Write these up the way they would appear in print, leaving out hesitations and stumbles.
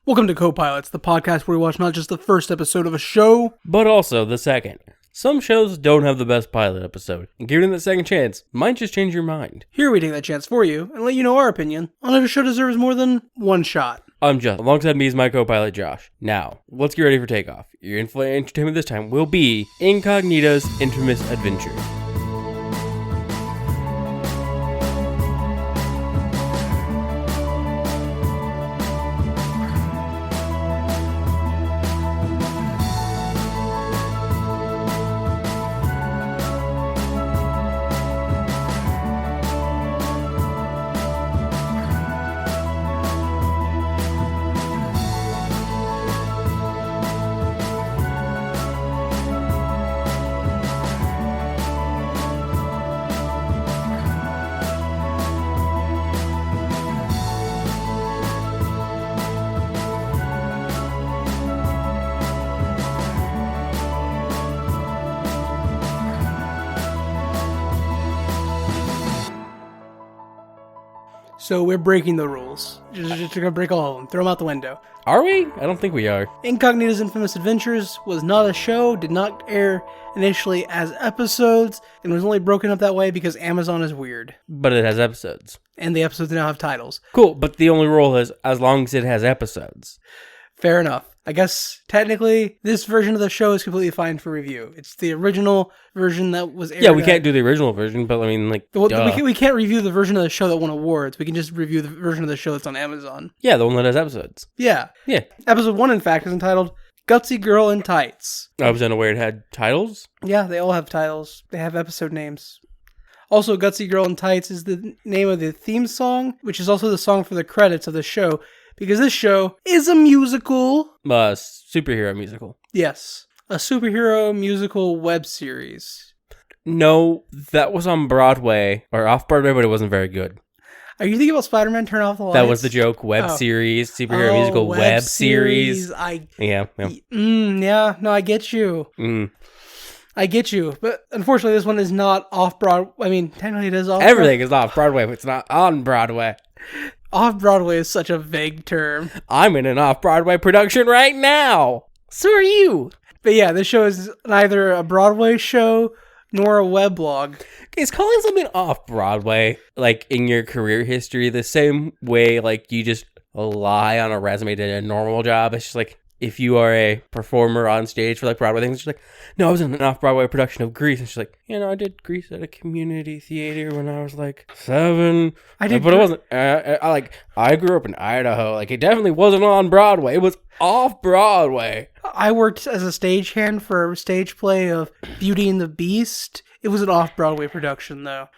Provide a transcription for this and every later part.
Welcome to Copilots, the podcast where we watch not just the first episode of a show, but also the second. Some shows don't have the best pilot episode, and giving it that second chance might just change your mind. Here we take that chance for you and let you know our opinion on if a show deserves more than one shot. I'm Justin. Alongside me is my co-pilot Josh. Now, let's get ready for takeoff. Your in-flight entertainment this time will be Incognita's infamous adventure. So we're breaking the rules. Just gonna break all of them. Throw them out the window. Are we? I don't think we are. Incognita's Infamous Adventures was not a show, did not air initially as episodes, and was only broken up that way because Amazon is weird. But it has episodes. And the episodes now have titles. Cool, but the only rule is as long as it has episodes. Fair enough. I guess, technically, this version of the show is completely fine for review. It's the original version that was aired. Yeah, we can't do the original version, but I mean, like, we can't review the version of the show that won awards. We can just review the version of the show that's on Amazon. Yeah, the one that has episodes. Yeah. Yeah. Episode 1, in fact, is entitled Gutsy Girl in Tights. I was unaware it had titles. Yeah, they all have titles. They have episode names. Also, Gutsy Girl in Tights is the name of the theme song, which is also the song for the credits of the show, because this show is a musical. Superhero musical. Yes. A superhero musical web series. No, that was on Broadway, or off-Broadway, but it wasn't very good. Are you thinking about Spider-Man Turn Off the Lights? That was the joke. Series, superhero musical web series. Yeah. No, I get you. I get you. But unfortunately, this one is not off-Broadway. I mean, technically it is off-Broadway. Everything is off-Broadway, but it's not on Broadway. Off-Broadway is such a vague term. I'm in an off-Broadway production right now. So are you. But yeah, this show is neither a Broadway show nor a weblog. Is calling something off-Broadway, like, in your career history the same way, like, you just lie on a resume to a normal job? It's just like, if you are a performer on stage for, like, Broadway things, she's like, no, I was in an off-Broadway production of Grease. And she's like, I did Grease at a community theater when I was, like, 7. But it wasn't, I grew up in Idaho. Like, it definitely wasn't on Broadway. It was off-Broadway. I worked as a stagehand for a stage play of Beauty and the Beast. It was an off-Broadway production, though.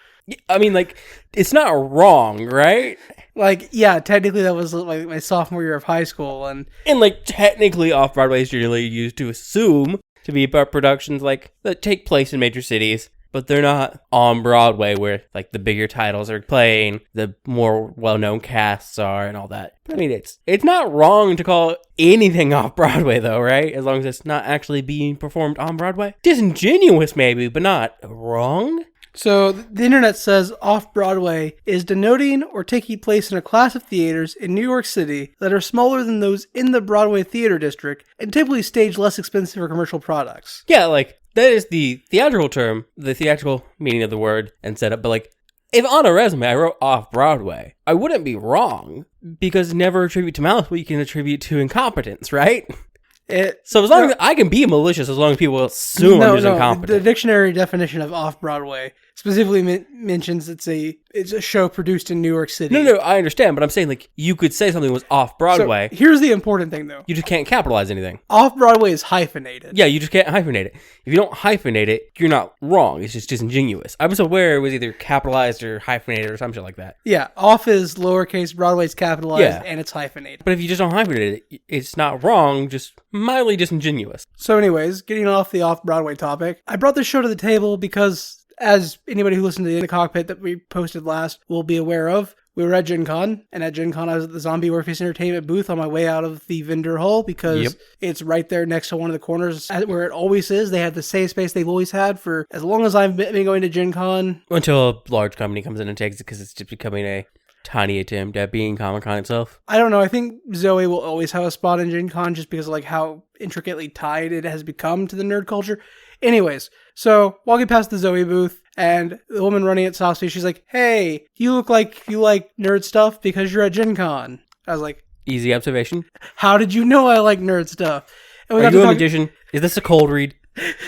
I mean, like, it's not wrong, right? Like, yeah, technically that was like my sophomore year of high school. And like, technically off-Broadway is generally used to assume to be about productions, like, that take place in major cities, but they're not on Broadway where, like, the bigger titles are playing, the more well-known casts are, and all that. I mean, it's not wrong to call anything off-Broadway, though, right? As long as it's not actually being performed on Broadway. Disingenuous, maybe, but not wrong. So, the internet says off-Broadway is denoting or taking place in a class of theaters in New York City that are smaller than those in the Broadway theater district and typically stage less expensive or commercial products. Yeah, like, that is the theatrical term, the theatrical meaning of the word and setup, but, like, if on a resume I wrote off-Broadway, I wouldn't be wrong, because never attribute to malice what you can attribute to incompetence, right? So as long as I can be malicious, as long as people assume I'm just incompetent. The dictionary definition of off-Broadway specifically mentions it's a show produced in New York City. No, I understand, but I'm saying, like, you could say something was off-Broadway. So here's the important thing, though. You just can't capitalize anything. Off-Broadway is hyphenated. Yeah, you just can't hyphenate it. If you don't hyphenate it, you're not wrong. It's just disingenuous. I was aware it was either capitalized or hyphenated or some shit like that. Yeah, off is lowercase, Broadway's capitalized, and it's hyphenated. But if you just don't hyphenate it, it's not wrong, just mildly disingenuous. So anyways, getting off the off-Broadway topic, I brought this show to the table because, as anybody who listened to In the Cockpit that we posted last will be aware of, we were at Gen Con, and at Gen Con I was at the Zombie Warface Entertainment booth on my way out of the vendor hall because it's right there next to one of the corners where it always is. They had the safe space they've always had for as long as I've been going to Gen Con. Until a large company comes in and takes it because it's just becoming a tiny attempt at being Comic-Con itself. I don't know. I think Zoe will always have a spot in Gen Con just because of like how intricately tied it has become to the nerd culture. Anyways, so walking past the Zoe booth and the woman running at Saucy, she's like, "Hey, you look like you like nerd stuff because you're at Gen Con." I was like, Easy observation. "How did you know I like nerd stuff?" And Are you a magician? Is this a cold read?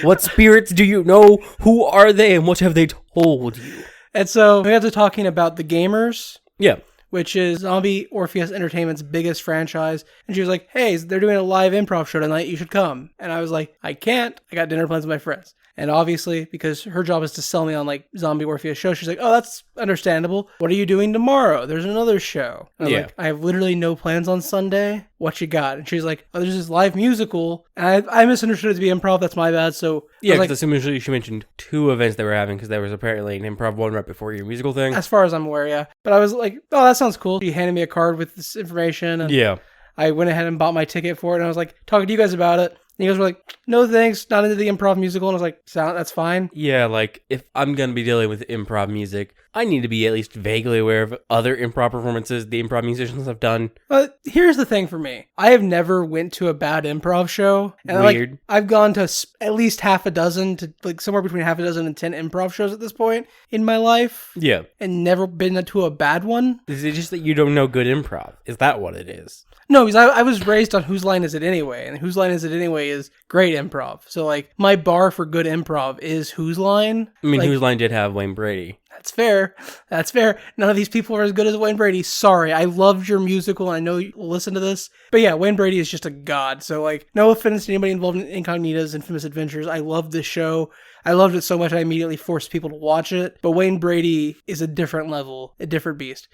What spirits do you know? Who are they and what have they told you? And so we got to talking about The Gamers. Yeah. Which is Zombie Orpheus Entertainment's biggest franchise. And she was like, "Hey, they're doing a live improv show tonight. You should come." And I was like, "I can't. I got dinner plans with my friends." And obviously, because her job is to sell me on like Zombie Orpheus show, she's like, "Oh, that's understandable. What are you doing tomorrow? There's another show." And I was like, "I have literally no plans on Sunday. What you got?" And she's like, "Oh, there's this live musical." And I misunderstood it to be improv. That's my bad. So yeah, like, because she mentioned 2 events they were having because there was apparently an improv one right before your musical thing. As far as I'm aware, yeah. But I was like, "Oh, that sounds cool." She handed me a card with this information. And yeah. I went ahead and bought my ticket for it. And I was like, talking to you guys about it. And you guys were like, "No thanks, not into the improv musical." And I was like, "That's fine." Yeah, like, if I'm going to be dealing with improv music, I need to be at least vaguely aware of other improv performances the improv musicians have done. But here's the thing for me. I have never went to a bad improv show. And Weird. Like, I've gone to at least half a dozen to like somewhere between half a dozen and 10 improv shows at this point in my life. Yeah. And never been to a bad one. Is it just that you don't know good improv? Is that what it is? No, because I was raised on Whose Line Is It Anyway? And Whose Line Is It Anyway is great improv. So, like, my bar for good improv is Whose Line. I mean, like, Whose Line did have Wayne Brady. That's fair. That's fair. None of these people are as good as Wayne Brady. Sorry. I loved your musical and I know you will listen to this. But yeah, Wayne Brady is just a god. So, like, no offense to anybody involved in Incognita's Infamous Adventures. I love this show. I loved it so much I immediately forced people to watch it. But Wayne Brady is a different level, a different beast.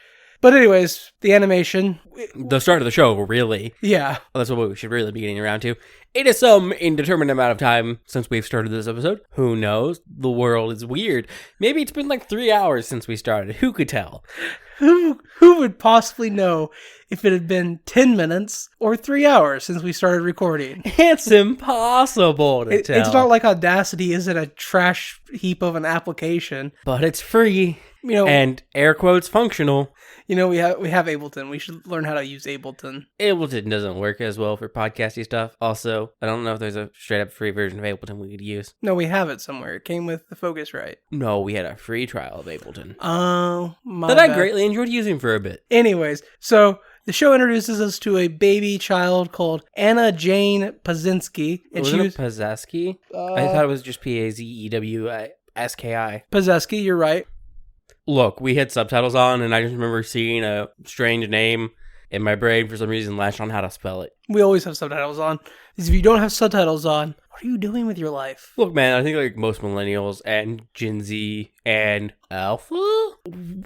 But anyways, the animation. The start of the show, really. Yeah. Well, that's what we should really be getting around to. It is some indeterminate amount of time since we've started this episode. Who knows? The world is weird. Maybe it's been like 3 hours since we started. Who could tell? Who would possibly know if it had been 10 minutes or 3 hours since we started recording? It's impossible to tell. It's not like Audacity isn't a trash heap of an application. But it's free. You know, and air quotes functional. You know, we have Ableton. We should learn how to use Ableton. Ableton doesn't work as well for podcasty stuff. Also, I don't know if there's a straight up free version of Ableton we could use. No, we have it somewhere. It came with the Focusrite. No, we had a free trial of Ableton. Oh, my that bad. I greatly enjoyed using for a bit. Anyways, so the show introduces us to a baby child called Anna Jane Pazinski. And Wasn't it Pazeski? I thought it was just Pazeski. Pazeski, you're right. Look, we had subtitles on, and I just remember seeing a strange name, and my brain, for some reason, latched on how to spell it. We always have subtitles on. Because if you don't have subtitles on, what are you doing with your life? Look, man, I think like most millennials and Gen Z and Alpha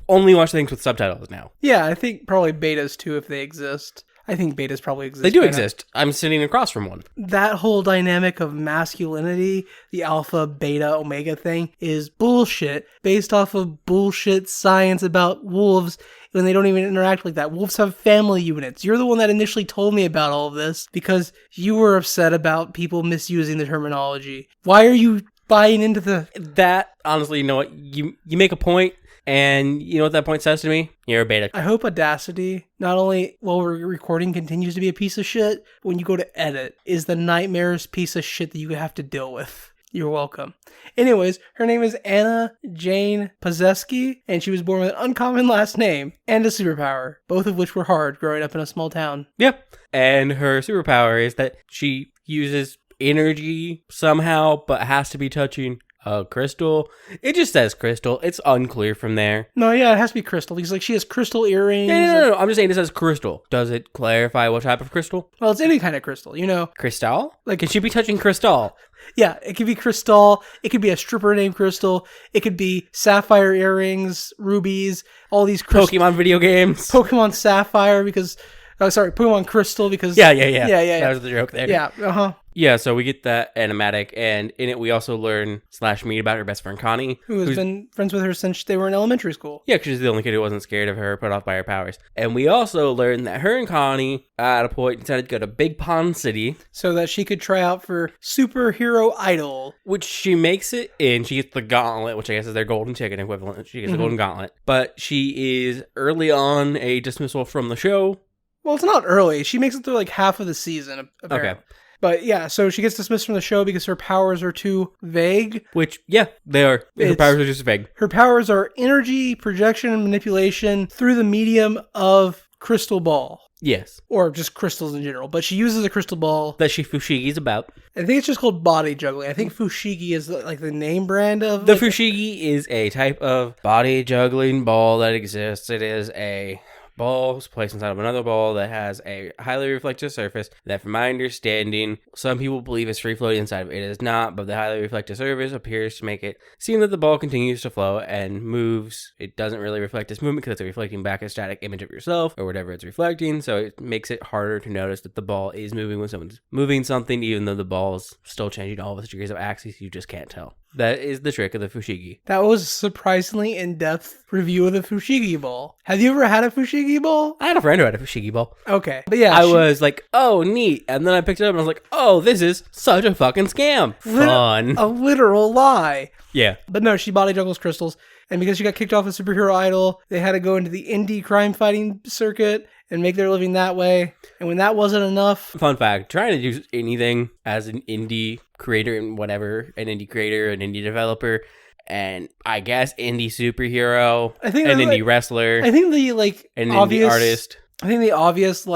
only watch things with subtitles now. Yeah, I think probably betas too, if they exist. I think betas probably exist. They do exist. I'm sitting across from one. That whole dynamic of masculinity, the alpha, beta, omega thing, is bullshit based off of bullshit science about wolves when they don't even interact like that. Wolves have family units. You're the one that initially told me about all of this because you were upset about people misusing the terminology. Why are you buying into that? Honestly, you know what? You make a point. And you know what that point says to me? You're a beta. I hope Audacity, not only while we're recording, continues to be a piece of shit, when you go to edit, is the nightmares piece of shit that you have to deal with. You're welcome. Anyways, her name is Anna Jane Pazeski, and she was born with an uncommon last name and a superpower, both of which were hard growing up in a small town. Yep. And her superpower is that she uses energy somehow, but has to be touching a crystal. It just says crystal. It's unclear from there. No, yeah, it has to be crystal. Because like she has crystal earrings. No. I'm just saying it says crystal. Does it clarify what type of crystal? Well, it's any kind of crystal, you know. Crystal? Like, can she be touching crystal? Yeah, it could be crystal. It could be a stripper named Crystal. It could be sapphire earrings, rubies, all these Pokemon video games. Pokemon Sapphire, because Oh, sorry, Pokemon Crystal because... Yeah. Yeah. That was the joke there. Yeah, uh-huh. Yeah, so we get that animatic, and in it we also learn / meet about her best friend Connie. Who's been friends with her since they were in elementary school. Yeah, because she's the only kid who wasn't scared of her, put off by her powers. And we also learn that her and Connie, at a point, decided to go to Big Pond City. So that she could try out for Superhero Idol. Which she makes it in. She gets the gauntlet, which I guess is their golden ticket equivalent. She gets the golden gauntlet. But she is early on a dismissal from the show. Well, it's not early. She makes it through like half of the season, apparently. Okay. But yeah, so she gets dismissed from the show because her powers are too vague. Which, yeah, they are. Her powers are just vague. Her powers are energy, projection, and manipulation through the medium of crystal ball. Yes. Or just crystals in general. But she uses a crystal ball. That she Fushigi's about. I think it's just called body juggling. I think Fushigi is like the name brand of... The Fushigi is a type of body juggling ball that exists. It is a ball placed inside of another ball that has a highly reflective surface that, from my understanding, some people believe is free floating inside of it. It is not, but the highly reflective surface appears to make it seem that the ball continues to flow and moves. It doesn't really reflect its movement because it's reflecting back a static image of yourself or whatever it's reflecting, so it makes it harder to notice that the ball is moving when someone's moving something, even though the ball is still changing all of its degrees of axis. You just can't tell. That is the trick of the Fushigi. That was a surprisingly in-depth review of the Fushigi ball. Have you ever had a Fushigi ball? I had a friend who had a Fushigi ball. Okay. But yeah, I was like, oh, neat. And then I picked it up and I was like, oh, this is such a fucking scam. Fun. A literal lie. Yeah. But no, she body juggles crystals. And because she got kicked off of Superhero Idol, they had to go into the indie crime fighting circuit and make their living that way. And when that wasn't enough... Fun fact, trying to do anything as an indie creator and whatever, an indie creator, an indie developer, and I guess indie superhero, an indie wrestler, I think the an obvious, indie artist. I think the obvious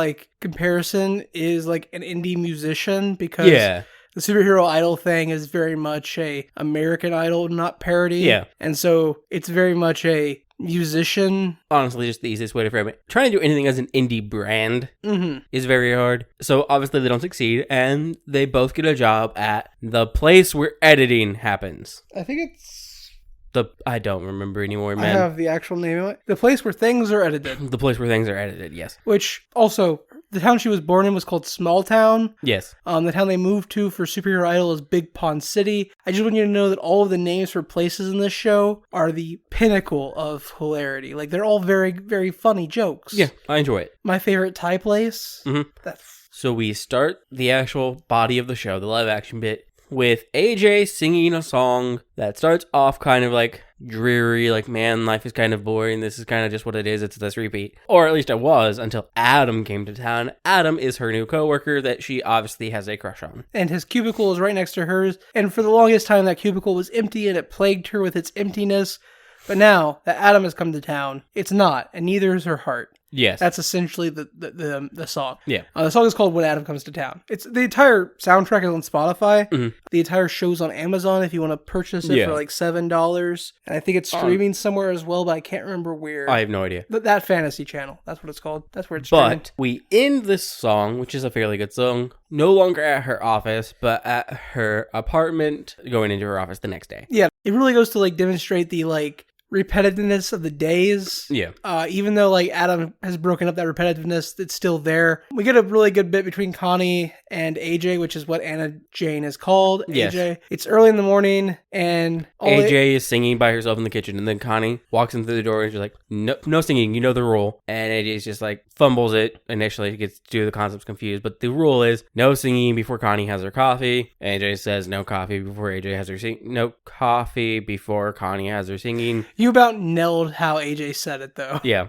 comparison is like an indie musician because the Superhero Idol thing is very much a American Idol, not parody. Yeah. And so it's very much a musician. Honestly, just the easiest way to frame it. Trying to do anything as an indie brand is very hard. So obviously they don't succeed, and they both get a job at the place where editing happens. I think it's... I don't remember anymore, man. I have the actual name of it. The place where things are edited. The place where things are edited, yes. Which also, the town she was born in was called Small Town. Yes. The town they moved to for Superhero Idol is Big Pond City. I just want you to know that all of the names for places in this show are the pinnacle of hilarity. Like, they're all very, very funny jokes. Yeah, I enjoy it. My favorite Thai place. So we start the actual body of the show, the live action bit, with AJ singing a song that starts off kind of like dreary, like, man, life is kind of boring. This is kind of just what it is. It's this repeat. Or at least it was until Adam came to town. Adam is her new coworker that she obviously has a crush on. And his cubicle is right next to hers. And for the longest time, that cubicle was empty and it plagued her with its emptiness. But now that Adam has come to town, it's not, and neither is her heart. Yes. That's essentially the song. Yeah. The song is called When Adam Comes to Town. It's the entire soundtrack is on Spotify. The entire show's on Amazon if you want to purchase it for like $7. And I think it's streaming somewhere as well, but I can't remember where. I have no idea. That Fantasy Channel. That's what it's called. That's where it's streaming. But we end this song, which is a fairly good song, no longer at her office, but at her apartment, going into her office the next day. Yeah. It really goes to demonstrate the repetitiveness of the days. Yeah. Even though Adam has broken up that repetitiveness, it's still there. We get a really good bit between Connie and AJ, which is what Anna Jane is called. Yes. AJ. It's early in the morning and AJ is singing by herself in the kitchen, and then Connie walks in through the door and she's like, no singing, you know the rule. And AJ's just fumbles it initially, gets to do the concepts confused, but the rule is no singing before Connie has her coffee. AJ says no coffee before AJ has her no coffee before Connie has her singing. You about nailed how AJ said it, though. Yeah.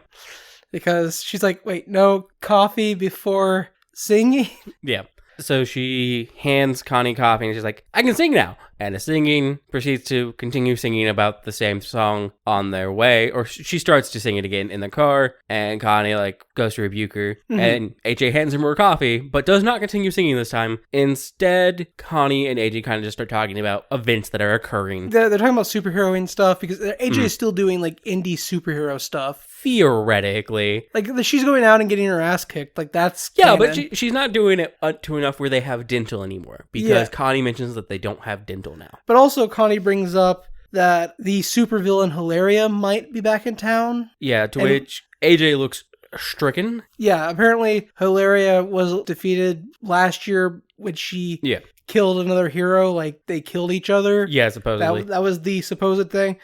Because she's like, wait, no coffee before singing? Yeah. So she hands Connie coffee and she's like, I can sing now. And the singing proceeds to continue singing about the same song on their way. Or she starts to sing it again in the car. And Connie goes to rebuke her. And AJ hands her more coffee, but does not continue singing this time. Instead, Connie and AJ kind of just start talking about events that are occurring. They're talking about superheroing stuff because AJ is still doing indie superhero stuff. Theoretically. She's going out and getting her ass kicked. That's yeah, canon. but she's not doing it to enough where they have dental anymore. Because Connie mentions that they don't have dental now. But also Connie brings up that the supervillain Hilaria might be back in town. Yeah, which AJ looks stricken. Yeah, apparently Hilaria was defeated last year when she killed another hero. Like, they killed each other. Yeah, supposedly. That was the supposed thing.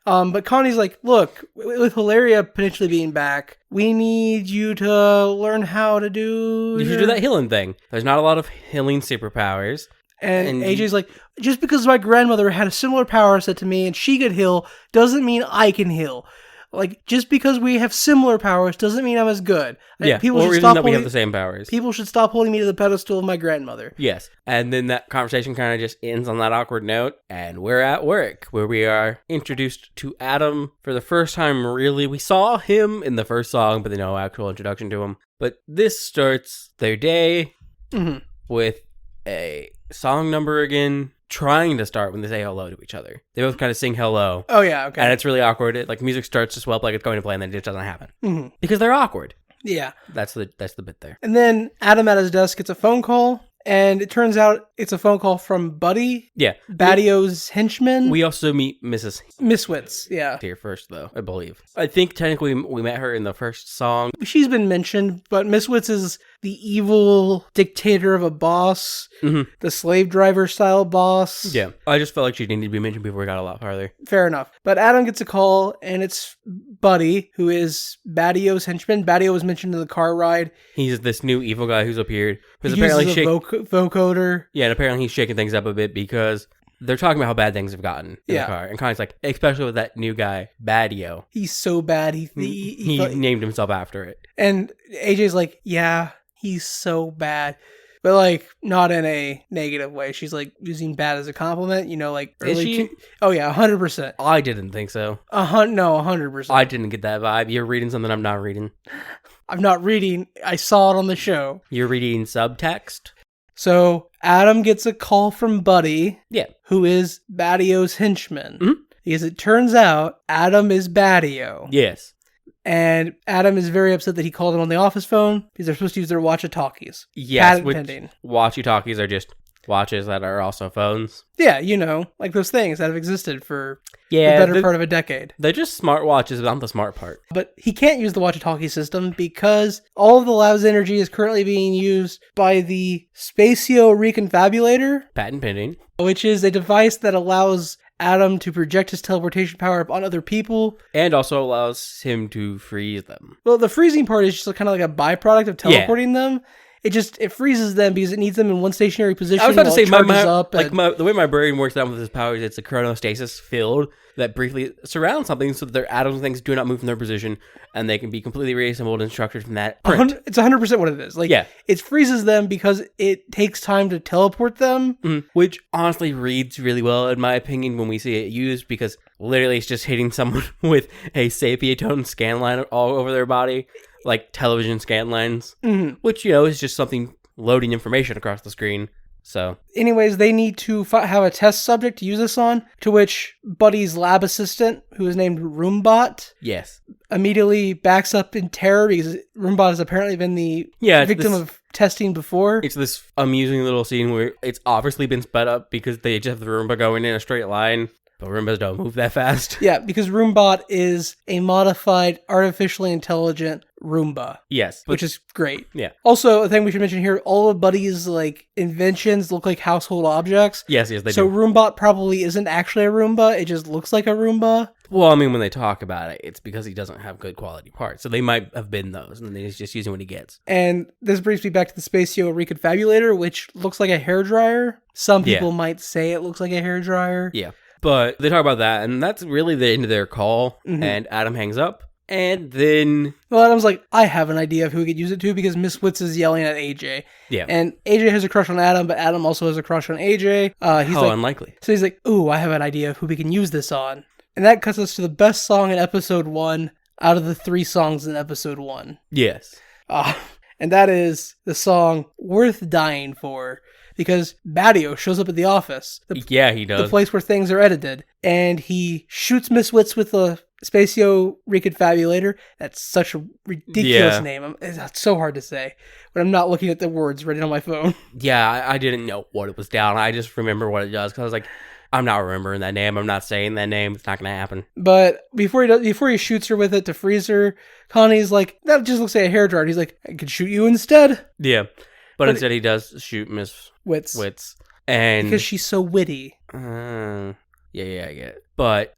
But Connie's like, look, with Hilaria potentially being back, we need you to learn how to do... You should do that healing thing. There's not a lot of healing superpowers. And AJ's like, just because my grandmother had a similar power set to me and she could heal doesn't mean I can heal. Like, just because we have similar powers doesn't mean I'm as good. Yeah, people or even that we have the same powers. People should stop holding me to the pedestal of my grandmother. Yes. And then that conversation kind of just ends on that awkward note. And we're at work, where we are introduced to Adam for the first time, really. We saw him in the first song, but there's no actual introduction to him. But this starts their day with a song number again, trying to start when they say hello to each other. They both kind of sing hello. Oh, yeah, okay. And it's really awkward. Music starts to swell up like it's going to play, and then it just doesn't happen. Because they're awkward. Yeah. That's the bit there. And then Adam at his desk gets a phone call, and it turns out it's a phone call from Buddy. Yeah. Badio's henchman. We also meet Mrs. Misswitz, yeah. Here first, though, I believe. I think technically we met her in the first song. She's been mentioned, but Misswitz is the evil dictator of a boss, the slave driver style boss. Yeah. I just felt like she needed to be mentioned before we got a lot farther. Fair enough. But Adam gets a call, and it's Buddy, who is Badio's henchman. Badio was mentioned in the car ride. He's this new evil guy who's appeared. He uses a vocoder. Yeah, and apparently he's shaking things up a bit because they're talking about how bad things have gotten in the car. And Connie's like, especially with that new guy, Badio. He's so bad. He named himself after it. And AJ's like, yeah, he's so bad. But, like, not in a negative way. She's, like, using bad as a compliment, you know, like... Is she? Oh, yeah, 100%. I didn't think so. No, 100%. I didn't get that vibe. You're reading something I'm not reading. I'm not reading. I saw it on the show. You're reading subtext? So, Adam gets a call from Buddy. Yeah. Who is Badio's henchman. Because it turns out Adam is Badio. Yes. And Adam is very upset that he called him on the office phone because they're supposed to use their watch-talkies. Yes, pending. Watch-talkies are just watches that are also phones. Yeah, you know, like those things that have existed for the better part of a decade. They're just smart watches, but not the smart part. But he can't use the watch-talkie system because all of the lab's energy is currently being used by the Spatio Reconfabulator. Patent pending. Which is a device that allows Adam to project his teleportation power on other people. And also allows him to freeze them. Well, the freezing part is just kind of like a byproduct of teleporting them. It freezes them because it needs them in one stationary position. I was about to say, the way my brain works out with his powers, it's a chronostasis field that briefly surrounds something so that their atoms and things do not move from their position, and they can be completely reassembled and structured from that print. It's 100% what it is. It freezes them because it takes time to teleport them. Which honestly reads really well, in my opinion, when we see it used, because literally it's just hitting someone with a sepia tone scan line all over their body. Like television scan lines, which, you know, is just something loading information across the screen. So, anyways, they need to have a test subject to use this on, to which Buddy's lab assistant, who is named Roombot, immediately backs up in terror because Roombot has apparently been the victim of testing before. It's this amusing little scene where it's obviously been sped up because they just have the Roomba going in a straight line. But Roombas don't move that fast. Yeah, because Roombot is a modified, artificially intelligent Roomba. Yes. Which is great. Yeah. Also, a thing we should mention here, all of Buddy's inventions look like household objects. Yes, they do. So Roombot probably isn't actually a Roomba, it just looks like a Roomba. Well, I mean, when they talk about it, it's because he doesn't have good quality parts. So they might have been those, and he's just using what he gets. And this brings me back to the Spatio Reconfabulator, which looks like a hairdryer. Some people might say it looks like a hairdryer. Yeah. But they talk about that, and that's really the end of their call, and Adam hangs up, and then... Well, Adam's like, I have an idea of who he could use it to, because Miss Witz is yelling at AJ. Yeah. And AJ has a crush on Adam, but Adam also has a crush on AJ. How unlikely. So he's like, ooh, I have an idea of who we can use this on. And that cuts us to the best song in episode 1 out of the 3 songs in episode 1. Yes. And that is the song Worth Dying For. Because Badio shows up at the office. He does. The place where things are edited. And he shoots Miss Witz with the Spatio Reconfabulator. That's such a ridiculous name. It's so hard to say when I'm not looking at the words written on my phone. Yeah, I didn't know what it was down. I just remember what it does. Because I was like, I'm not remembering that name. I'm not saying that name. It's not going to happen. But before he shoots her with it to freeze her, Connie's like, that just looks like a hair dryer. He's like, I could shoot you instead. Yeah. But instead he does shoot Miss Wits. And because she's so witty. Yeah, I get it. But,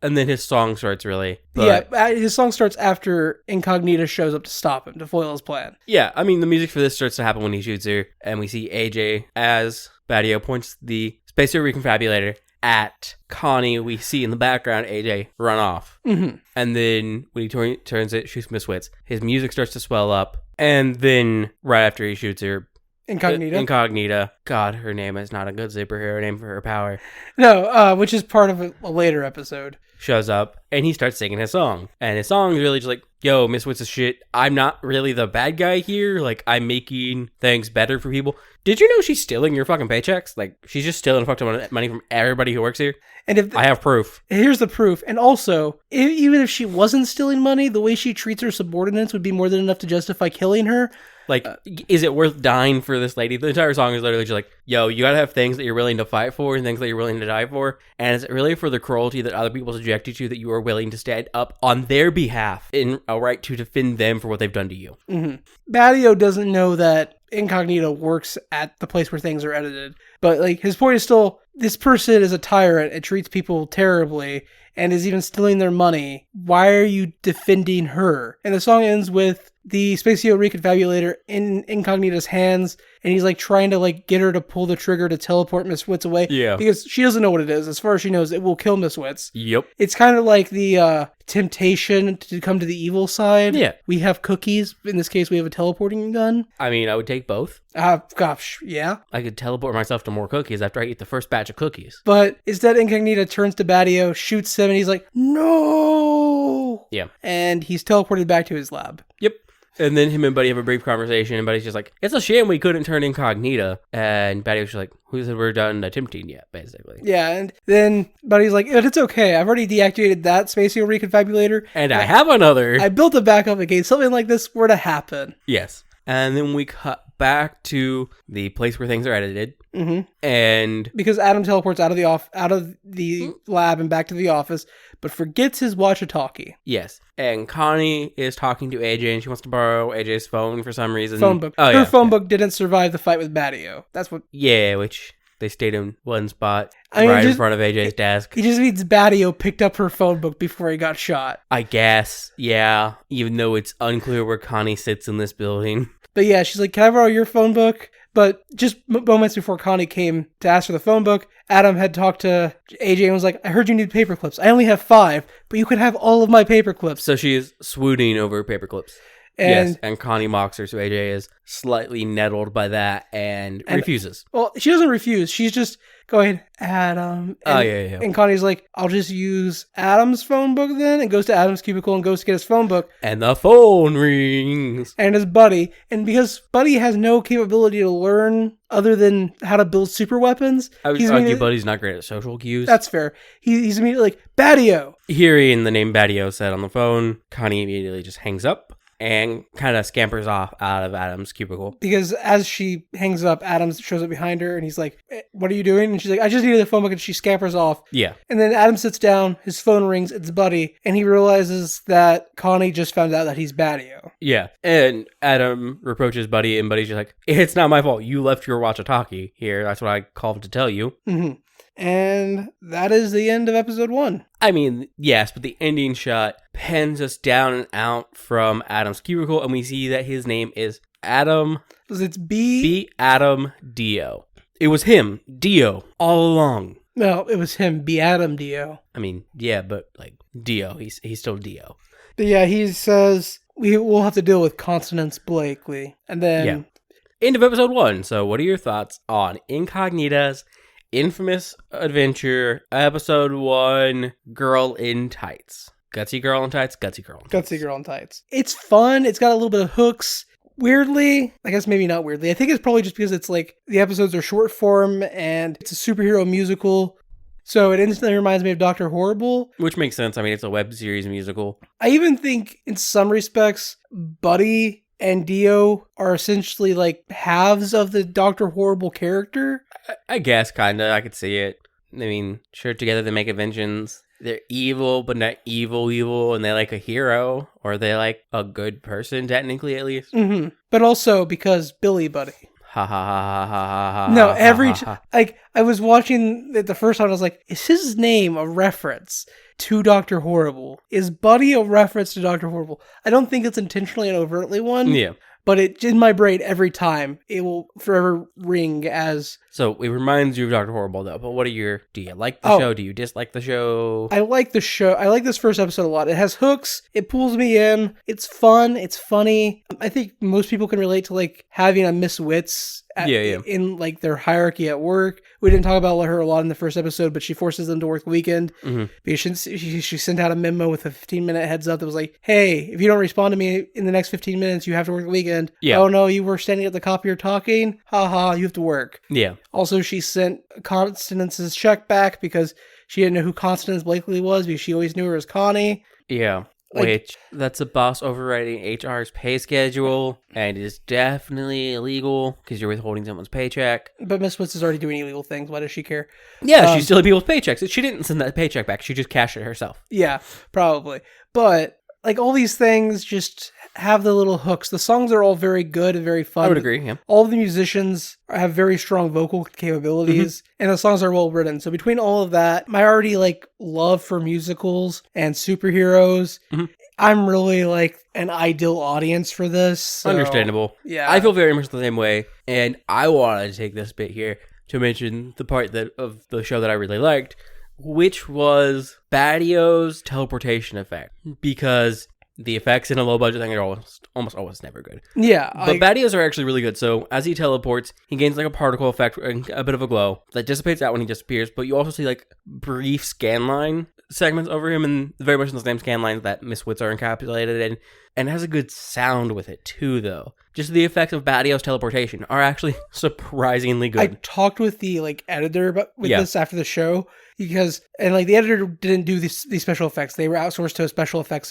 and then his song starts really. His song starts after Incognita shows up to stop him, to foil his plan. Yeah, I mean, the music for this starts to happen when he shoots her, and we see AJ as Badio points the spacer reconfabulator at Connie. We see in the background AJ run off. Mm-hmm. And then when he turns it, shoots Miss Wits. His music starts to swell up, and then right after he shoots her, Incognita. God, her name is not a good superhero name for her power. No, which is part of a later episode. Shows up, and he starts singing his song. And his song is really just like, yo, Miss Wits is shit. I'm not really the bad guy here. Like, I'm making things better for people. Did you know she's stealing your fucking paychecks? Like, she's just stealing a fuck ton of money from everybody who works here. And I have proof. Here's the proof. And also, even if she wasn't stealing money, the way she treats her subordinates would be more than enough to justify killing her. Like, is it worth dying for this lady? The entire song is literally just like, yo, you gotta have things that you're willing to fight for and things that you're willing to die for. And is it really for the cruelty that other people subject you to that you are willing to stand up on their behalf in a right to defend them for what they've done to you? Mm-hmm. Badio doesn't know that Incognito works at the place where things are edited. But, like, his point is still, this person is a tyrant and treats people terribly and is even stealing their money. Why are you defending her? And the song ends with the Spacio Reconfabulator in Incognita's hands, and he's like trying to like get her to pull the trigger to teleport Miss Wits away. Yeah. Because she doesn't know what it is. As far as she knows, it will kill Miss Wits. Yep. It's kind of like the temptation to come to the evil side. Yeah. We have cookies. In this case, we have a teleporting gun. I mean, I would take both. Gosh, yeah. I could teleport myself to more cookies after I eat the first batch of cookies. But instead, Incognita turns to Badio, shoots him, and he's like, no! Yeah. And he's teleported back to his lab. Yep. And then him and Buddy have a brief conversation, and Buddy's just like, it's a shame we couldn't turn Incognita. And Buddy was just like, who said we're done attempting yet, basically. Yeah, and then Buddy's like, it's okay. I've already deactivated that Spacio Reconfabulator. And I have another. I built a backup in case something like this were to happen. Yes. And then we cut back to the place where things are edited. Mm-hmm. And because Adam teleports out of the lab and back to the office, but forgets his walkie-talkie. Yes. And Connie is talking to AJ, and she wants to borrow AJ's phone for some reason. Phone book. Her phone book didn't survive the fight with Badio. That's what. Yeah, which they stayed in one spot in front of AJ's desk. It just means Badio picked up her phone book before he got shot. I guess. Yeah. Even though it's unclear where Connie sits in this building. But yeah, she's like, can I borrow your phone book? But just moments before Connie came to ask for the phone book, Adam had talked to AJ and was like, I heard you need paper clips. I only have 5, but you could have all of my paper clips. So she is swooning over paper clips. Yes, and Connie mocks her, so AJ is slightly nettled by that and refuses. Well, she doesn't refuse. She's just going, Adam. And Connie's like, I'll just use Adam's phone book then, and goes to Adam's cubicle and goes to get his phone book. And the phone rings. And his Buddy. And because Buddy has no capability to learn other than how to build super weapons. I would argue Buddy's not great at social cues. That's fair. He's immediately like, Badio. Hearing the name Badio said on the phone, Connie immediately just hangs up and kind of scampers off out of Adam's cubicle. Because as she hangs up, Adam shows up behind her, and he's like, what are you doing? And she's like, I just needed the phone book, and she scampers off. Yeah. And then Adam sits down, his phone rings, it's Buddy, and he realizes that Connie just found out that he's Badio. Yeah. And Adam reproaches Buddy, and Buddy's just like, it's not my fault. You left your walkie-talkie here. That's what I called to tell you. Mm-hmm. And that is the end of episode 1. I mean, yes, but the ending shot pans us down and out from Adam's cubicle, and we see that his name is Adam. It's B. Adam Dio. It was him, Dio, all along. No, it was him, B. Adam Dio. I mean, yeah, but like Dio, he's still Dio. But yeah, he says we'll have to deal with consonants Blakely, and then end of episode 1. So, what are your thoughts on Incognita's infamous adventure, episode 1, Girl in Tights? Gutsy Girl in Tights, Gutsy Girl in Tights. Gutsy Girl in Tights. It's fun. It's got a little bit of hooks. Weirdly, I guess maybe not weirdly, I think it's probably just because it's like the episodes are short form and it's a superhero musical. So it instantly reminds me of Dr. Horrible. Which makes sense. I mean, it's a web series musical. I even think in some respects, Buddy and Dio are essentially like halves of the Dr. Horrible character. I guess, kind of. I could see it. I mean, sure, together they make inventions. They're evil, but not evil, and they like a hero, or they like a good person, technically, at least. Mm-hmm. But also because Billy Buddy. Ha ha ha ha ha ha. No, ha. like I was watching it the first time, I was like, is his name a reference to Dr. Horrible? Is Buddy a reference to Dr. Horrible? I don't think it's intentionally and overtly one. Yeah. But it in my brain every time, it will forever ring as... So it reminds you of Dr. Horrible, though. But what are your... Do you like the show? Do you dislike the show? I like the show. I like this first episode a lot. It has hooks. It pulls me in. It's fun. It's funny. I think most people can relate to like having a Miss Wits in like their hierarchy at work. We didn't talk about her a lot in the first episode, but she forces them to work the weekend because she sent out a memo with a 15-minute heads up that was like, hey, if you don't respond to me in the next 15 minutes, you have to work the weekend. Yeah. Oh no, you were standing at the copier talking? Haha, you have to work. Yeah. Also, she sent Constance's check back because she didn't know who Constance Blakely was because she always knew her as Connie. Yeah. Which, that's a boss overriding HR's pay schedule, and is definitely illegal because you're withholding someone's paycheck. But Miss Woods is already doing illegal things. Why does she care? Yeah, she's stealing people's paychecks. She didn't send that paycheck back. She just cashed it herself. Yeah, probably. But, like, all these things just have the little hooks. The songs are all very good and very fun. I would agree, yeah. All of the musicians have very strong vocal capabilities, and the songs are well written. So between all of that, my already, like, love for musicals and superheroes, I'm really, like, an ideal audience for this. So, understandable. Yeah. I feel very much the same way, and I wanted to take this bit here to mention the part of the show that I really liked, which was Badio's teleportation effect, because the effects in a low budget thing are almost always never good. Yeah. But Badio's are actually really good. So as he teleports, he gains like a particle effect and a bit of a glow that dissipates out when he disappears. But you also see like brief scanline segments over him, and very much in the same scan lines that Miss Wits are encapsulated in. And it has a good sound with it too, though. Just the effects of Badio's teleportation are actually surprisingly good. I talked with the like editor about this after the show because the editor didn't do these special effects. They were outsourced to special effects.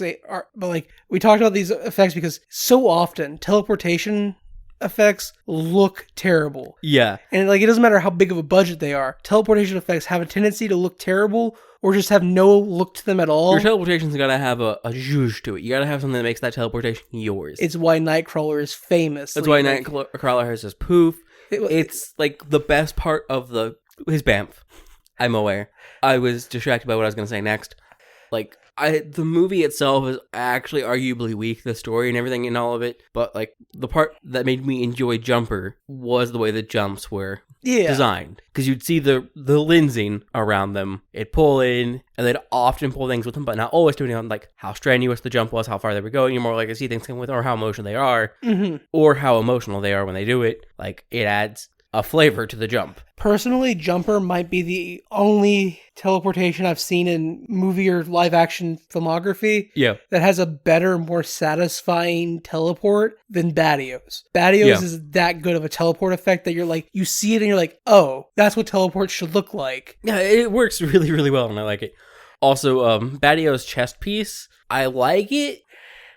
But like we talked about these effects because so often teleportation effects look terrible. Yeah. And like it doesn't matter how big of a budget they are. Teleportation effects have a tendency to look terrible or just have no look to them at all. Your teleportation's gotta have a zhuzh to it. You gotta have something that makes that teleportation yours. It's why Nightcrawler is famous. That's why Nightcrawler has his poof. It's like the best part of his bamf. I'm aware. I was distracted by what I was gonna say next. Like, the movie itself is actually arguably weak, the story and everything in all of it, but like the part that made me enjoy Jumper was the way the jumps were designed. Because you'd see the lensing around them, it'd pull in, and they'd often pull things with them, but not always doing it on like how strenuous the jump was, how far they were going. You're more likely to see things with, or how emotional they are, or how emotional they are when they do it. Like, it adds a flavor to the jump. Personally, Jumper might be the only teleportation I've seen in movie or live action filmography that has a better, more satisfying teleport than Badio's. Badio's is that good of a teleport effect that you're like, you see it and you're like, oh, that's what teleport should look like. Yeah, it works really, really well, and I like it. Also, Badio's chest piece, I like it,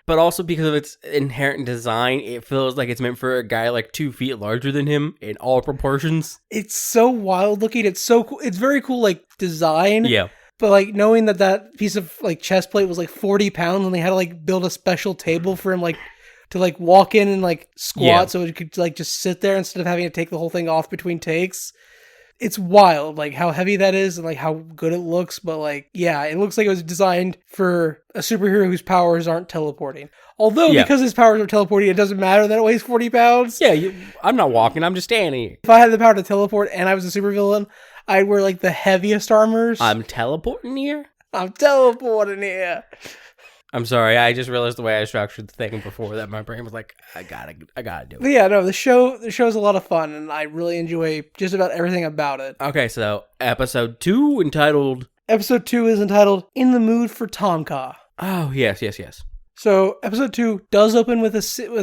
but also because of its inherent design, it feels like it's meant for a guy like 2 feet larger than him in all proportions. It's so wild looking. It's so cool. It's very cool, like, design. Yeah. But, like, knowing that piece of, like, chest plate was, like, 40 pounds and they had to, like, build a special table for him, like, to, like, walk in and, like, squat so it could, like, just sit there instead of having to take the whole thing off between takes. It's wild, like, how heavy that is and, like, how good it looks. But, like, yeah, it looks like it was designed for a superhero whose powers aren't teleporting. Although, because his powers are teleporting, it doesn't matter that it weighs 40 pounds. Yeah, I'm not walking, I'm just standing here. If I had the power to teleport and I was a supervillain, I'd wear, like, the heaviest armors. I'm teleporting here? I'm teleporting here. I'm sorry, I just realized the way I structured the thing before that my brain was like, I gotta do it. But yeah, no, the show's a lot of fun, and I really enjoy just about everything about it. Okay, so episode 2 entitled... Episode 2 is entitled In the Mood for Tomka. Oh, yes. So episode 2 does open with a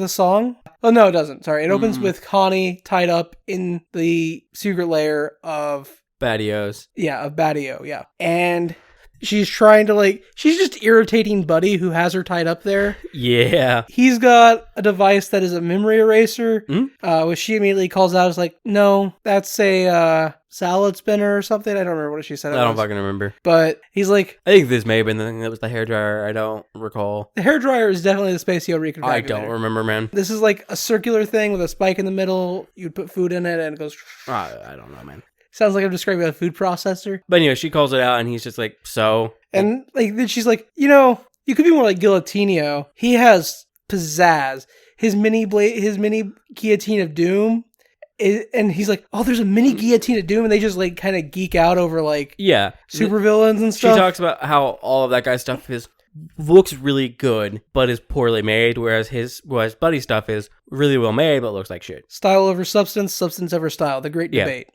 song. Oh, no, it doesn't. Sorry, it opens with Connie tied up in the secret lair of... Badio's. Yeah, of Badio, yeah. And... she's trying to like, she's just irritating Buddy who has her tied up there. Yeah. He's got a device that is a memory eraser, which she immediately calls out as like, no, that's a salad spinner or something. I don't remember what she said. I don't fucking remember. But he's like, I think this may have been the thing that was the hairdryer. I don't recall. the hairdryer is definitely the Spacio reconfigurator. I don't remember, man. This is like a circular thing with a spike in the middle. You'd put food in it and it goes... I don't know, man. Sounds like I'm describing a food processor. But anyway, she calls it out and he's just like, so? And like then she's like, you know, you could be more like Guillotino. He has pizzazz. His mini guillotine of doom. And he's like, oh, there's a mini guillotine of doom, and they just like kind of geek out over like supervillains and stuff. She talks about how all of that guy's stuff looks really good, but is poorly made, whereas Buddy's stuff is really well made, but looks like shit. Style over substance, substance over style. The great debate.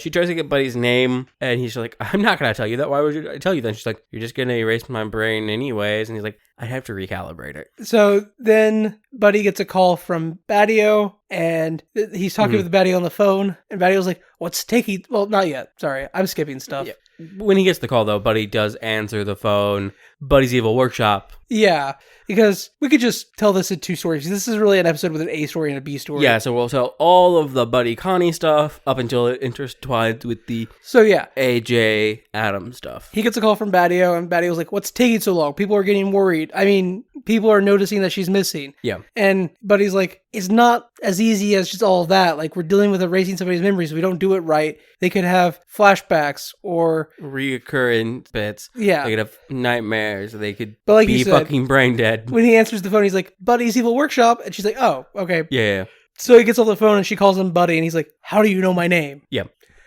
She tries to get Buddy's name, and he's like, I'm not going to tell you that. Why would I tell you that? She's like, you're just going to erase my brain anyways. And he's like, I'd have to recalibrate it. So then Buddy gets a call from Badio, and he's talking with Badio on the phone, and Badio's like, what's taking... Well, not yet. Sorry, I'm skipping stuff. Yeah. When he gets the call, though, Buddy does answer the phone. Buddy's Evil Workshop. Yeah, because we could just tell this in two stories. This is really an episode with an A story and a B story. Yeah, so we'll tell all of the Buddy Connie stuff up until it intertwines with the AJ Adam stuff. He gets a call from Badio, and Badio's like, what's taking so long? People are getting worried. I mean, people are noticing that she's missing. Yeah. And Buddy's like, it's not as easy as just all of that. Like, we're dealing with erasing somebody's memories. We don't do it right. They could have flashbacks or... reoccurring bits. Yeah. They could have nightmares. They could like be fucking brain dead. When he answers the phone, he's like, Buddy's Evil Workshop. And she's like, oh, okay. Yeah. So he gets off the phone and she calls him Buddy, and he's like, how do you know my name? Yeah.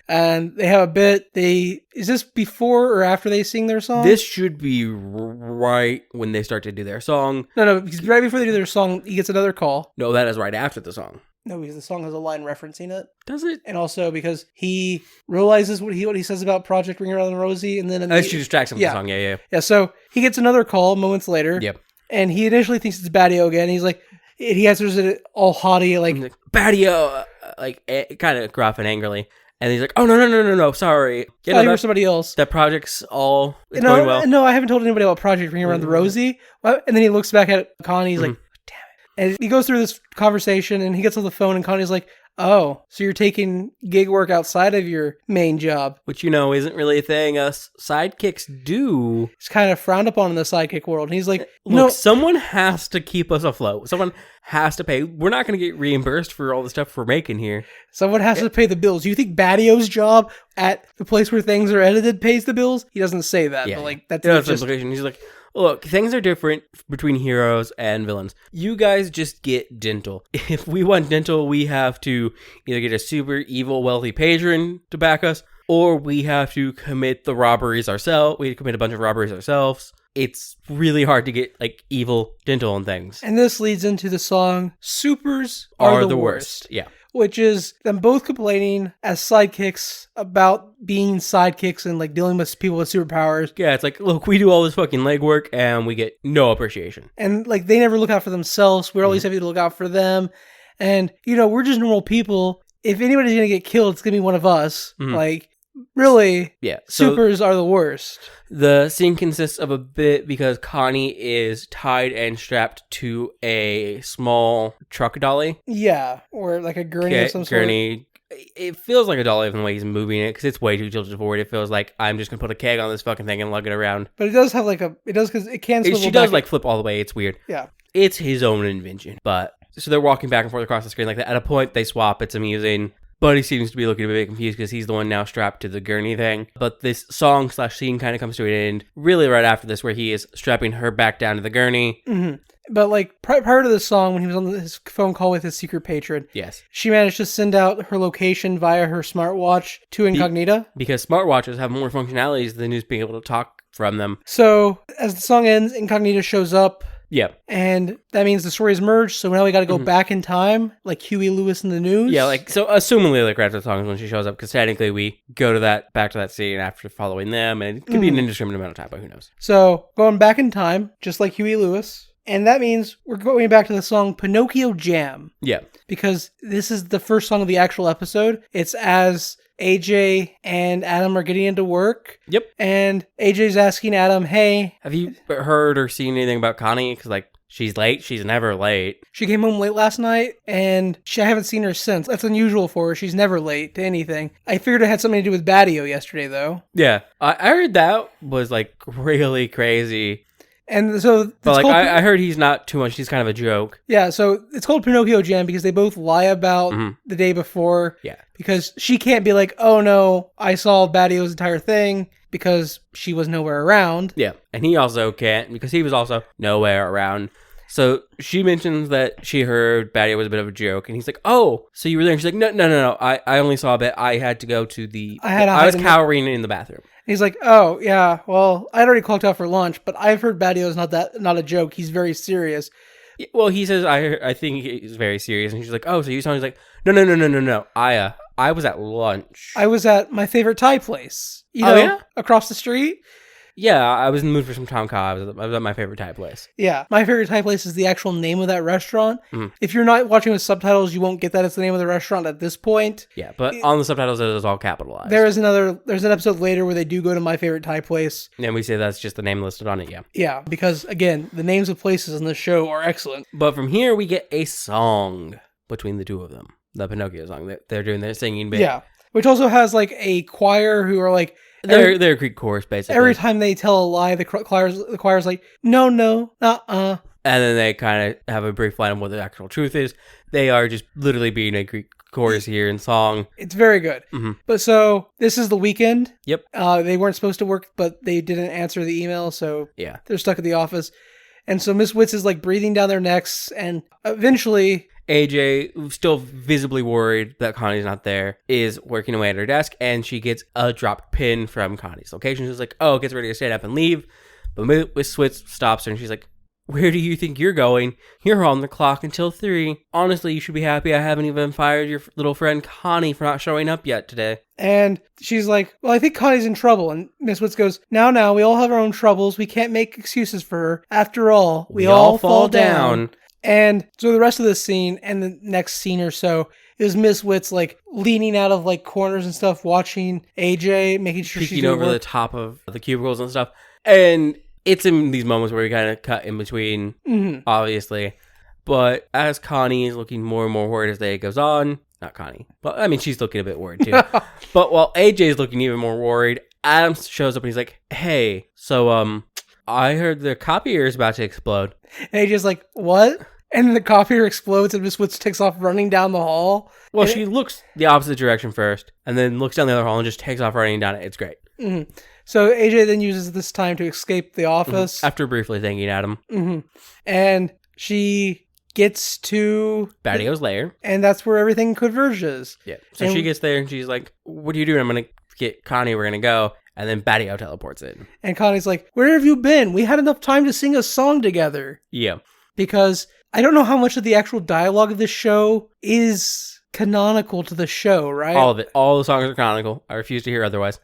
And they have a bit. Is this before or after they sing their song? This should be right when they start to do their song. No, because right before they do their song, he gets another call. No, that is right after the song. No, because the song has a line referencing it. Does it? And also because he realizes what he says about Project Ring Around the Rosie, and then she distracts him with the song. Yeah. Yeah. So he gets another call moments later. Yep. And he initially thinks it's Badio again. He's like, he answers it all haughty, like Badio, kind of gruff and angrily. And he's like, oh, no, sorry. You know, you're somebody else. That project's all going well. No, I haven't told anybody about Project Ring Around the Rosie. And then he looks back at Connie, he's like, damn it. And he goes through this conversation, and he gets on the phone, and Connie's like, oh, so you're taking gig work outside of your main job. Which, isn't really a thing us sidekicks do. It's kind of frowned upon in the sidekick world. And he's like, look, someone has to keep us afloat. Someone has to pay. We're not going to get reimbursed for all the stuff we're making here. Someone has to pay the bills. You think Badio's job at the place where things are edited pays the bills? He doesn't say that, but like that's the implication. He's like, look, things are different between heroes and villains. You guys just get dental. If we want dental, we have to either get a super evil, wealthy patron to back us, or we have to commit the robberies ourselves. We commit a bunch of robberies ourselves. It's really hard to get like evil dental and things. And this leads into the song "Supers Are the Worst." Yeah. Which is them both complaining as sidekicks about being sidekicks and like dealing with people with superpowers. Yeah, it's like, look, we do all this fucking legwork and we get no appreciation. And like they never look out for themselves. We're always having to look out for them. And we're just normal people. If anybody's gonna get killed, it's gonna be one of us. Like, really, supers are the worst. The scene consists of a bit because Connie is tied and strapped to a small truck dolly. Yeah, or like a gurney of some sort. Gurney. It feels like a dolly from the way he's moving it because it's way too tilted forward. It feels like I'm just gonna put a keg on this fucking thing and lug it around. But it does have like because it can swivel She does like flip all the way. It's weird. Yeah. It's his own invention. But so they're walking back and forth across the screen like that. At a point, they swap. It's amusing. Buddy seems to be looking a bit confused because he's the one now strapped to the gurney thing. But this song/scene kind of comes to an end really right after this, where he is strapping her back down to the gurney. Mm-hmm. But like prior to this song, when he was on his phone call with his secret patron, she managed to send out her location via her smartwatch to Incognita. Because smartwatches have more functionalities than just being able to talk from them. So as the song ends, Incognita shows up. Yeah. And that means the stories merged, so now we got to go back in time, like Huey Lewis in the news. Yeah, like, so assumingly, like, right after the song is when she shows up, because technically we go to back to that scene after following them, and it could be an indiscriminate amount of time, but who knows. So, going back in time, just like Huey Lewis, And that means we're going back to the song Pinocchio Jam. Yeah. Because this is the first song of the actual episode. It's as AJ and Adam are getting into work. Yep. And AJ's asking Adam, hey. Have you heard or seen anything about Connie? Because, like, she's late. She's never late. She came home late last night, and I haven't seen her since. That's unusual for her. She's never late to anything. I figured it had something to do with Badio yesterday, though. Yeah. I heard that was, like, really crazy. And so... But, like, I heard he's not too much. He's kind of a joke. Yeah, so it's called Pinocchio Jam because they both lie about the day before. Yeah. Because she can't be like, oh no, I saw Badio's entire thing, because she was nowhere around. Yeah. And he also can't because he was also nowhere around. So she mentions that she heard Badio was a bit of a joke, and he's like, "Oh, so you were there?" And she's like, "No. I only saw a bit. I had to go to the. I was cowering in the bathroom." And he's like, "Oh yeah, well, I'd already clocked out for lunch, but I've heard Badio's not a joke. He's very serious." Well, he says, "I think he's very serious," and she's like, "Oh, so you saw?" He's like, "No. I was at lunch. I was at my favorite Thai place. Across the street." Yeah, I was in the mood for some Tom Kha. I was at my favorite Thai place. Yeah, my favorite Thai place is the actual name of that restaurant. If you're not watching with subtitles, you won't get that it's the name of the restaurant at this point. Yeah, but on the subtitles, it is all capitalized. There's an episode later where they do go to my favorite Thai place. And we say that's just the name listed on it, yeah. Yeah, because, again, the names of places in the show are excellent. But from here, we get a song between the two of them. The Pinocchio song. They're doing their singing bit. Yeah, which also has, like, a choir who are, like... They're a Greek chorus, basically. Every time they tell a lie, the choir's like, no, And then they kind of have a brief line of what the actual truth is. They are just literally being a Greek chorus here in song. It's very good. But so, this is the weekend. Yep. They weren't supposed to work, but they didn't answer the email, so yeah, they're stuck at the office. And so Miss Witz is, like, breathing down their necks, and eventually... AJ, still visibly worried that Connie's not there, is working away at her desk, and she gets a dropped pin from Connie's location. She's like, oh, gets ready to stand up and leave. But Miss Switz stops her, and she's like, where do you think you're going? You're on the clock until 3. Honestly, you should be happy I haven't even fired your little friend Connie for not showing up yet today. And she's like, well, I think Connie's in trouble. And Miss Witz goes, now, we all have our own troubles. We can't make excuses for her. After all, we all fall down. And so the rest of this scene and the next scene or so is Miss Witz, like, leaning out of, like, corners and stuff, watching AJ, making sure she's peeking over the top of the cubicles and stuff. And it's in these moments where we kind of cut in between, obviously. But as Connie is looking more and more worried as the day goes on, not Connie, but I mean, she's looking a bit worried too. But while AJ is looking even more worried, Adam shows up and he's like, hey, so, I heard the copier is about to explode. And AJ's like, what? And the copier explodes and Miss Witz takes off running down the hall. Well, she looks the opposite direction first and then looks down the other hall and just takes off running down it. It's great. So AJ then uses this time to escape the office. After briefly thanking Adam. And she gets to Badio's lair. And that's where everything converges. Yeah. So she gets there and she's like, what are you doing? I'm going to get Connie. We're going to go. And then Badio teleports in. And Connie's like, where have you been? We had enough time to sing a song together. Yeah. Because I don't know how much of the actual dialogue of this show is canonical to the show, right? All of it. All the songs are canonical. I refuse to hear otherwise.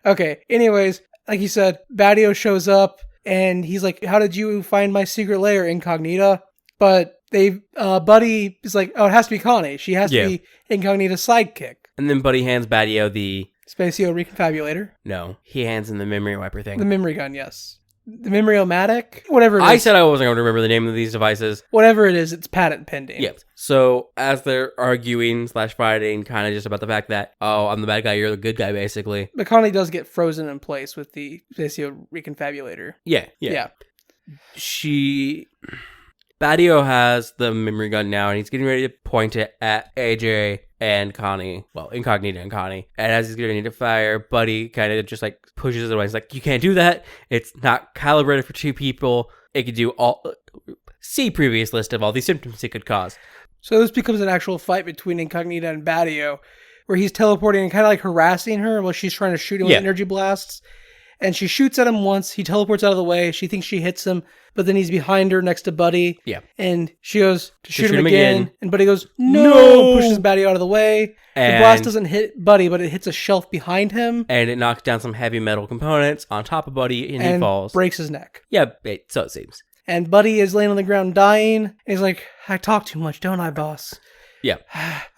Okay. Anyways, like you said, Badio shows up and he's like, how did you find my secret lair, Incognita? But Buddy is like, oh, it has to be Connie. She has to be Incognita's sidekick. And then Buddy hands Badio the... Spacio Reconfabulator? No. He hands him the memory wiper thing. The memory gun, yes. The Memory-O-Matic? Whatever it is. I said I wasn't going to remember the name of these devices. Whatever it is, it's patent pending. Yep. So, as they're arguing / fighting, kind of just about the fact that, oh, I'm the bad guy, you're the good guy, basically. But Connie does get frozen in place with the Spacio Reconfabulator. Yeah. Badio has the memory gun now, and he's getting ready to point it at AJ and Connie. Well, Incognita and Connie. And as he's getting ready to fire, Buddy kind of just, like, pushes it away. He's like, you can't do that. It's not calibrated for 2 people. It could do all... See previous list of all these symptoms it could cause. So this becomes an actual fight between Incognita and Badio, where he's teleporting and kind of, like, harassing her while she's trying to shoot him with energy blasts. And she shoots at him once. He teleports out of the way. She thinks she hits him, but then he's behind her next to Buddy. Yeah. And she goes to shoot him again. And Buddy goes, no! Pushes Badio out of the way. And the blast doesn't hit Buddy, but it hits a shelf behind him. And it knocks down some heavy metal components on top of Buddy, and he falls. Breaks his neck. Yeah, so it seems. And Buddy is laying on the ground dying. And he's like, I talk too much, don't I, boss? Yeah.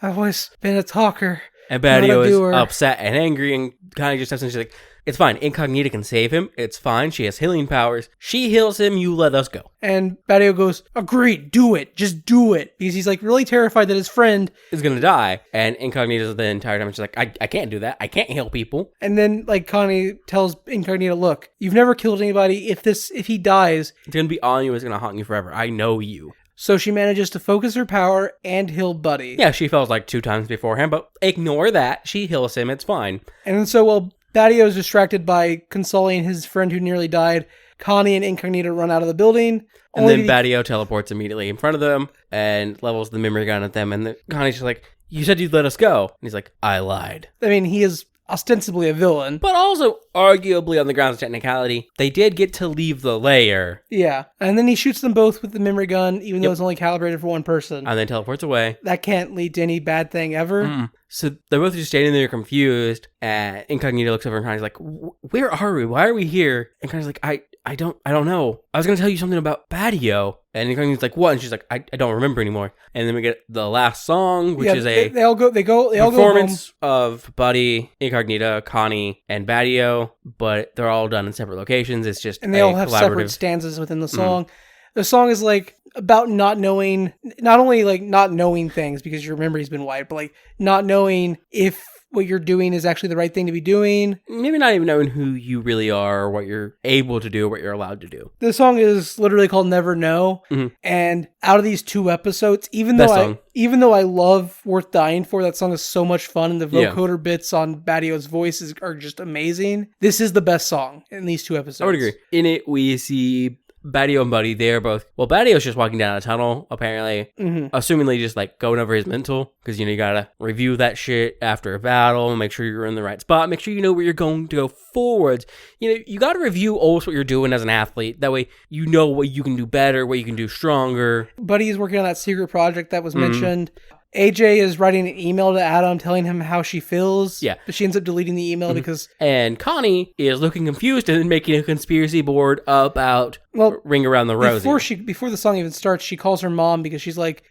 I've always been a talker. And Badio is upset and angry and kind of just says, she's like, it's fine. Incognita can save him. It's fine. She has healing powers. She heals him. You let us go. And Badio goes, agreed, do it. Just do it. Because he's like really terrified that his friend is going to die. And Incognita's the entire time, she's like, I can't do that. I can't heal people. And then like Connie tells Incognita, look, you've never killed anybody. If he dies, it's going to be on you. It's going to haunt you forever. I know you. So she manages to focus her power and heal Buddy. Yeah, she fell like 2 times beforehand, but ignore that. She heals him. It's fine. And so while Badio is distracted by consoling his friend who nearly died, Connie and Incognita run out of the building. And then Badio teleports immediately in front of them and levels the memory gun at them. And Connie's just like, you said you'd let us go. And he's like, I lied. I mean, he is ostensibly a villain. But also, arguably on the grounds of technicality, they did get to leave the lair. Yeah. And then he shoots them both with the memory gun, even though it's only calibrated for one person. And then teleports away. That can't lead to any bad thing ever. Mm. So they're both just standing there confused. And Incognita looks over and Connie's like, where are we? Why are we here? And Connie's like, I don't know. I was going to tell you something about Badio. And Incognita's like, what? And she's like, I don't remember anymore. And then we get the last song, which is a performance of Buddy, Incognita, Connie, and Badio, but they're all done in separate locations. It's just and they all have separate stanzas within the song. The song is like about not knowing, not only like not knowing things because your memory's been wiped, but like not knowing if what you're doing is actually the right thing to be doing. Maybe not even knowing who you really are or what you're able to do or what you're allowed to do. The song is literally called Never Know. Mm-hmm. And out of these 2 episodes, even though I love Worth Dying For, that song is so much fun and the vocoder bits on Badio's voice are just amazing. This is the best song in these 2 episodes. I would agree. In it, we see Badio and Buddy, they're both... Well, Badio's just walking down a tunnel, apparently. Mm-hmm. Assumingly just, like, going over his mental. Because, you gotta review that shit after a battle. Make sure you're in the right spot. Make sure you know where you're going to go forwards. You gotta review always what you're doing as an athlete. That way, you know what you can do better, what you can do stronger. Buddy is working on that secret project that was mentioned. AJ is writing an email to Adam telling him how she feels. Yeah. But she ends up deleting the email because... And Connie is looking confused and then making a conspiracy board about Ring Around the Rosie. Before the song even starts, she calls her mom because she's like...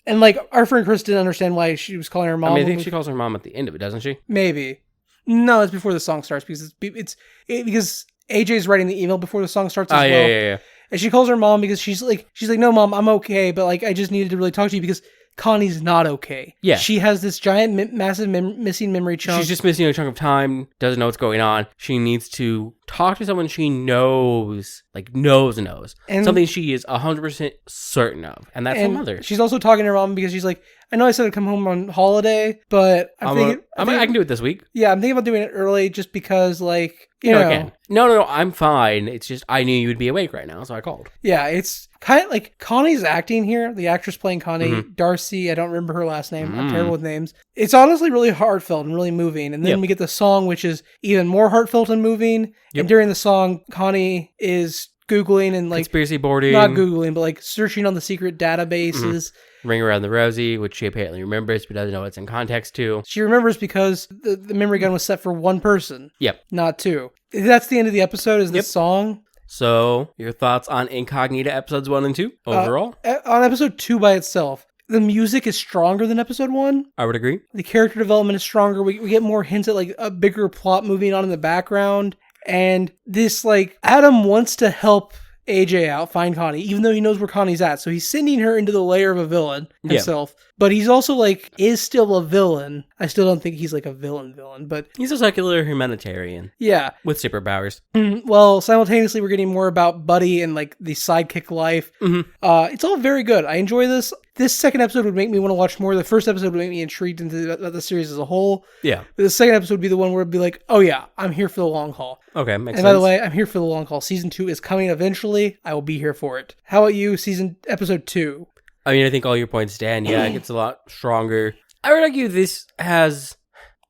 And like our friend Chris didn't understand why she was calling her mom. I think she calls her mom at the end of it, doesn't she? Maybe. No, it's before the song starts because because AJ's writing the email before the song starts as well. Yeah. And she calls her mom because she's like, no, mom, I'm okay, but like I just needed to really talk to you because Connie's not okay. Yeah. She has this giant, massive missing memory chunk. She's just missing a chunk of time, doesn't know what's going on. She needs to talk to someone she knows, like knows. And something she is 100% certain of. And that's her mother. She's also talking to her mom because she's like, I know I said I'd come home on holiday, but I can do it this week. Yeah, I'm thinking about doing it early just because, like, you know. Okay. No, I'm fine. It's just I knew you would be awake right now, so I called. Yeah, it's kind of like Connie's acting here. The actress playing Connie, Darcy, I don't remember her last name. I'm terrible with names. It's honestly really heartfelt and really moving. And then we get the song, which is even more heartfelt and moving. Yep. And during the song, Connie is Googling and like... Conspiracy boarding. Not Googling, but like searching on the secret databases. Ring Around the Rosie, which she apparently remembers, but doesn't know what's in context to. She remembers because the memory gun was set for one person. Yep. Not 2. That's the end of the episode, is the song. So, your thoughts on Incognita episodes 1 and 2 overall? On episode 2 by itself, the music is stronger than episode 1. I would agree. The character development is stronger. We get more hints at like a bigger plot moving on in the background. And this, like, Adam wants to help AJ out, find Connie, even though he knows where Connie's at. So he's sending her into the lair of a villain himself. Yeah. But he's also, like, is still a villain. I still don't think he's, like, a villain, but... He's a secular humanitarian. Yeah. With superpowers. Well, simultaneously, we're getting more about Buddy and, like, the sidekick life. It's all very good. I enjoy this. This second episode would make me want to watch more. The first episode would make me intrigued into the series as a whole. Yeah. But the second episode would be the one where it'd be like, oh yeah, I'm here for the long haul. Okay, makes sense. And by the way, I'm here for the long haul. Season 2 is coming eventually. I will be here for it. How about you, episode 2? I mean, I think all your points stand. Yeah, it gets a lot stronger. I would argue this has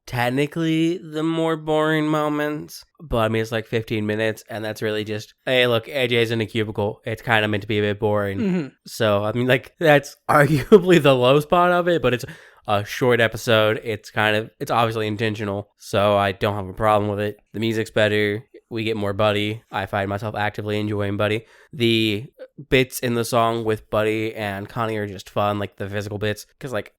technically the more boring moments, but I mean, it's like 15 minutes, and that's really just, hey, look, AJ's in a cubicle. It's kind of meant to be a bit boring. So, I mean, like, that's arguably the low spot of it, but it's a short episode. It's obviously intentional, so I don't have a problem with it. The music's better. we get more Buddy. I find myself actively enjoying Buddy. The bits in the song with Buddy and Connie are just fun, like the physical bits, because like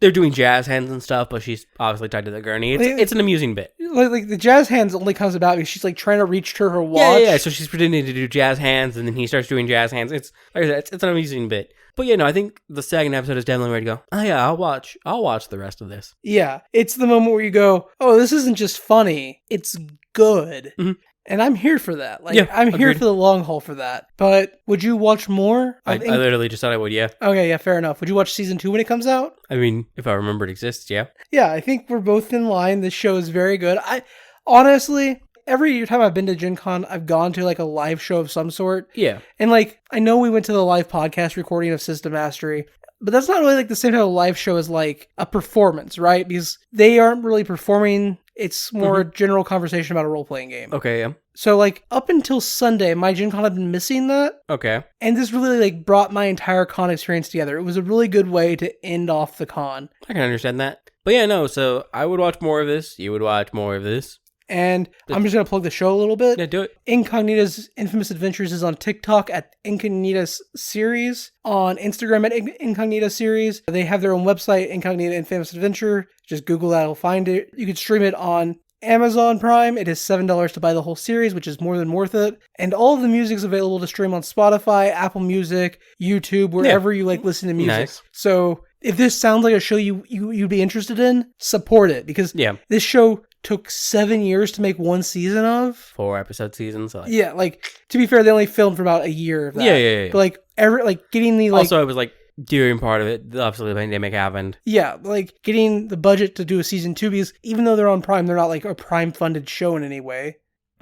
they're doing jazz hands and stuff, but she's obviously tied to the gurney. It's an amusing bit. Like the jazz hands only comes about because she's like trying to reach to her watch. Yeah. So she's pretending to do jazz hands, and then he starts doing jazz hands. It's like I said, it's an amusing bit. But yeah, no, I think the second episode is definitely ready to go. Oh yeah, I'll watch the rest of this. Yeah, it's the moment where you go, oh, this isn't just funny, it's good. Mm-hmm. And I'm here for that. Like, yeah, I'm here for the long haul for that. But would you watch more? I literally just thought I would, yeah. Okay, yeah, fair enough. Would you watch season 2 when it comes out? I mean, if I remember it exists, yeah. Yeah, I think we're both in line. This show is very good. Honestly, every time I've been to Gen Con, I've gone to like a live show of some sort. Yeah. And like, I know we went to the live podcast recording of System Mastery, but that's not really like the same type of live show as like a performance, right? Because they aren't really performing. It's more a general conversation about a role-playing game. Okay, yeah. So like up until Sunday, my Gen Con had been missing that. Okay. And this really like brought my entire con experience together. It was a really good way to end off the con. I can understand that. But yeah, no, so I would watch more of this. You would watch more of this. And I'm just going to plug the show a little bit. Yeah, do it. Incognita's Infamous Adventures is on TikTok at Incognita Series, on Instagram at Incognita Series. They have their own website, Incognita Infamous Adventure. Just Google that, you'll find it. You can stream it on Amazon Prime. It is $7 to buy the whole series, which is more than worth it. And all of the music is available to stream on Spotify, Apple Music, YouTube, wherever you like listen to music. Nice. So if this sounds like a show you'd be interested in, support it. Because this show took 7 years to make one season of. 4-episode seasons. So yeah, like, to be fair, they only filmed for about a year of that. Yeah. But like, getting the like... Also, it was like, during part of it, obviously the pandemic happened. Yeah, like, getting the budget to do a season 2, because even though they're on Prime, they're not like a Prime-funded show in any way.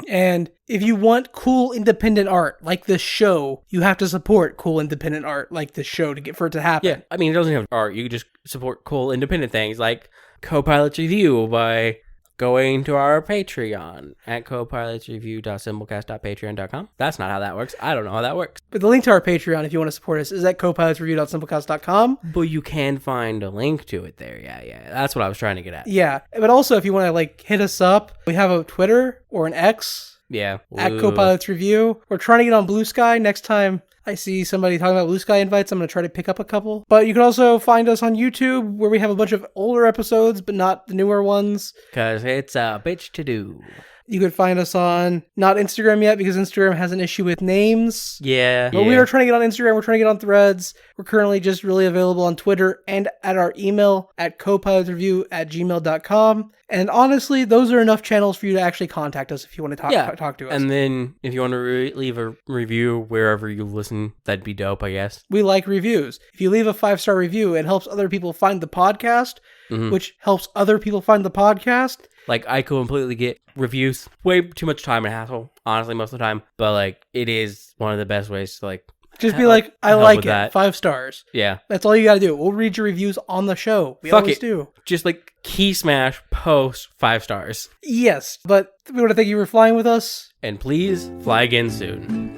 And if you want cool independent art like this show, you have to support cool independent art like this show for it to happen. Yeah, I mean, it doesn't have art. You just support cool independent things like Copilots Review by going to our Patreon at copilotsreview.simplecast.patreon.com. That's not how that works. I don't know how that works. But the link to our Patreon, if you want to support us, is at copilotsreview.simplecast.com. But you can find a link to it there. Yeah. That's what I was trying to get at. Yeah. But also, if you want to like hit us up, we have a Twitter or an X. Yeah. At Copilots Review. We're trying to get on Blue Sky. Next time I see somebody talking about Blue Sky invites, I'm going to try to pick up a couple. But you can also find us on YouTube, where we have a bunch of older episodes, but not the newer ones. Because it's a bitch to do. You could find us on, not Instagram yet, because Instagram has an issue with names. Yeah. But we are trying to get on Instagram. We're trying to get on Threads. We're currently just really available on Twitter and at our email at copilotsreview@gmail.com. And honestly, those are enough channels for you to actually contact us if you want to talk to us. And then if you want to leave a review wherever you listen, that'd be dope, I guess. We like reviews. If you leave a 5-star review, it helps other people find the podcast, which helps other people find the podcast. Like, I completely get reviews. Way too much time and hassle, honestly, most of the time. But, like, it is one of the best ways to, like... Just be like, I like it. 5 stars. Yeah. That's all you gotta do. We'll read your reviews on the show. We always do. Just, like, key smash, post, 5 stars. Yes, but we want to thank you for flying with us. And please, fly again soon.